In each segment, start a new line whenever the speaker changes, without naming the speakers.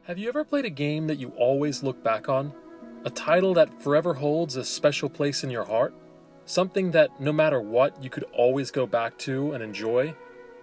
Have you ever played a game that you always look back on? A title that forever holds a special place in your heart? Something that no matter what you could always go back to and enjoy,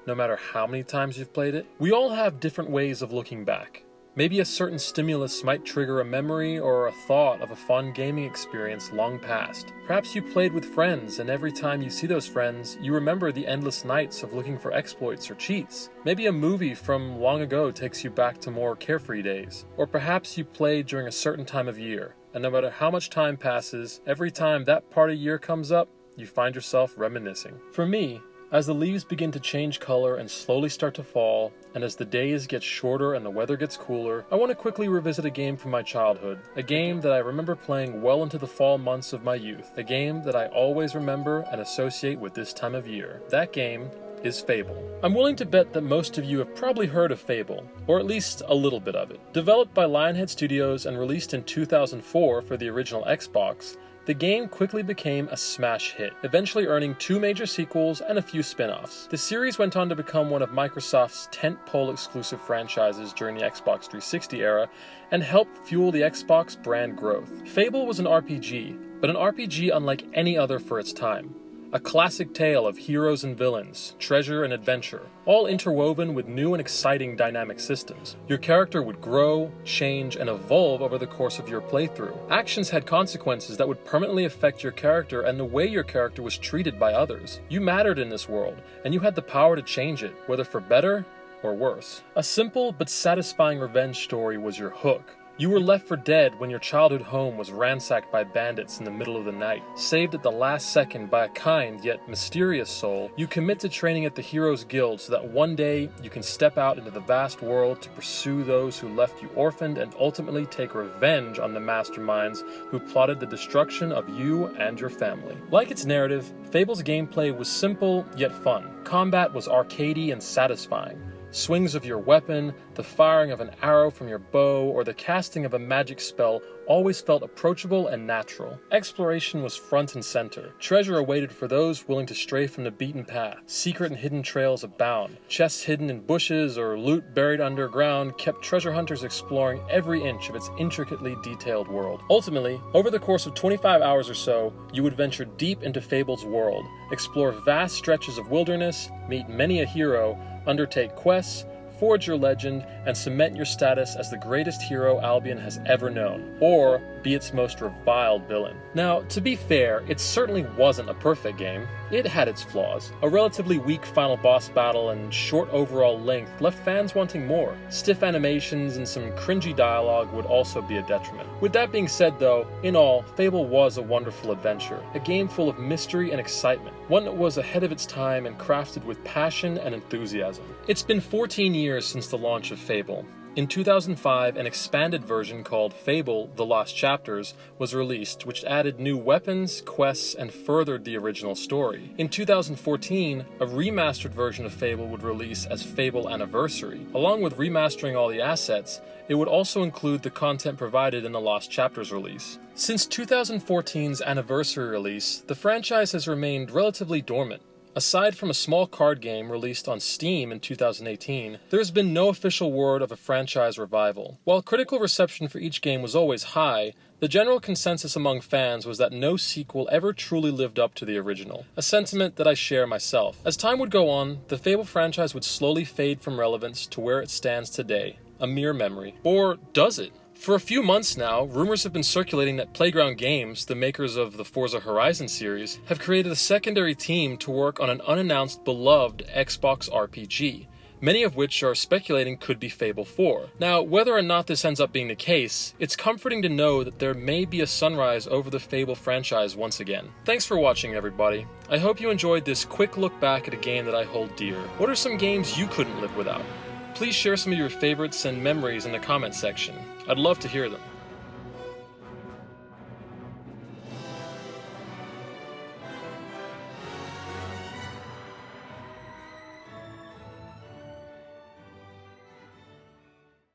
no matter how many times you've played it? We all have different ways of looking back. Maybe a certain stimulus might trigger a memory or a thought of a fun gaming experience long past. Perhaps you played with friends, and every time you see those friends, you remember the endless nights of looking for exploits or cheats. Maybe a movie from long ago takes you back to more carefree days. Or perhaps you played during a certain time of year, and no matter how much time passes, every time that part of year comes up, you find yourself reminiscing. For me, as the leaves begin to change color and slowly start to fall, and as the days get shorter and the weather gets cooler, I want to quickly revisit a game from my childhood, a game that I remember playing well into the fall months of my youth, a game that I always remember and associate with this time of year. That game is Fable. I'm willing to bet that most of you have probably heard of Fable, or at least a little bit of it. Developed by Lionhead Studios and released in 2004 for the original Xbox, the game quickly became a smash hit, eventually earning 2 major sequels and a few spin-offs. The series went on to become one of Microsoft's tentpole exclusive franchises during the Xbox 360 era and helped fuel the Xbox brand growth. Fable was an RPG, but an RPG unlike any other for its time. A classic tale of heroes and villains, treasure and adventure, all interwoven with new and exciting dynamic systems. Your character would grow, change, and evolve over the course of your playthrough. Actions had consequences that would permanently affect your character and the way your character was treated by others. You mattered in this world, and you had the power to change it, whether for better or worse. A simple but satisfying revenge story was your hook. You were left for dead when your childhood home was ransacked by bandits in the middle of the night. Saved at the last second by a kind yet mysterious soul, you commit to training at the Heroes Guild so that one day you can step out into the vast world to pursue those who left you orphaned and ultimately take revenge on the masterminds who plotted the destruction of you and your family. Like its narrative, Fable's gameplay was simple yet fun. Combat was arcadey and satisfying. Swings of your weapon, the firing of an arrow from your bow, or the casting of a magic spell always felt approachable and natural. Exploration was front and center. Treasure awaited for those willing to stray from the beaten path. Secret and hidden trails abound. Chests hidden in bushes or loot buried underground kept treasure hunters exploring every inch of its intricately detailed world. Ultimately, over the course of 25 hours or so, you would venture deep into Fable's world, explore vast stretches of wilderness, meet many a hero, undertake quests, forge your legend, and cement your status as the greatest hero Albion has ever known, or be its most reviled villain. Now, to be fair, it certainly wasn't a perfect game. It had its flaws. A relatively weak final boss battle and short overall length left fans wanting more. Stiff animations and some cringy dialogue would also be a detriment. With that being said though, in all, Fable was a wonderful adventure, a game full of mystery and excitement, one that was ahead of its time and crafted with passion and enthusiasm. It's been 14 years since the launch of Fable. In 2005, an expanded version called Fable: The Lost Chapters was released, which added new weapons, quests, and furthered the original story. In 2014, a remastered version of Fable would release as Fable Anniversary. Along with remastering all the assets, it would also include the content provided in the Lost Chapters release. Since 2014's anniversary release, the franchise has remained relatively dormant. Aside from a small card game released on Steam in 2018, there has been no official word of a franchise revival. While critical reception for each game was always high, the general consensus among fans was that no sequel ever truly lived up to the original, a sentiment that I share myself. As time would go on, the Fable franchise would slowly fade from relevance to where it stands today, a mere memory. Or does it? For a few months now, rumors have been circulating that Playground Games, the makers of the Forza Horizon series, have created a secondary team to work on an unannounced beloved Xbox RPG, many of which are speculating could be Fable 4. Now, whether or not this ends up being the case, it's comforting to know that there may be a sunrise over the Fable franchise once again. Thanks for watching, everybody. I hope you enjoyed this quick look back at a game that I hold dear. What are some games you couldn't live without? Please share some of your favorites and memories in the comments section. I'd love to hear them.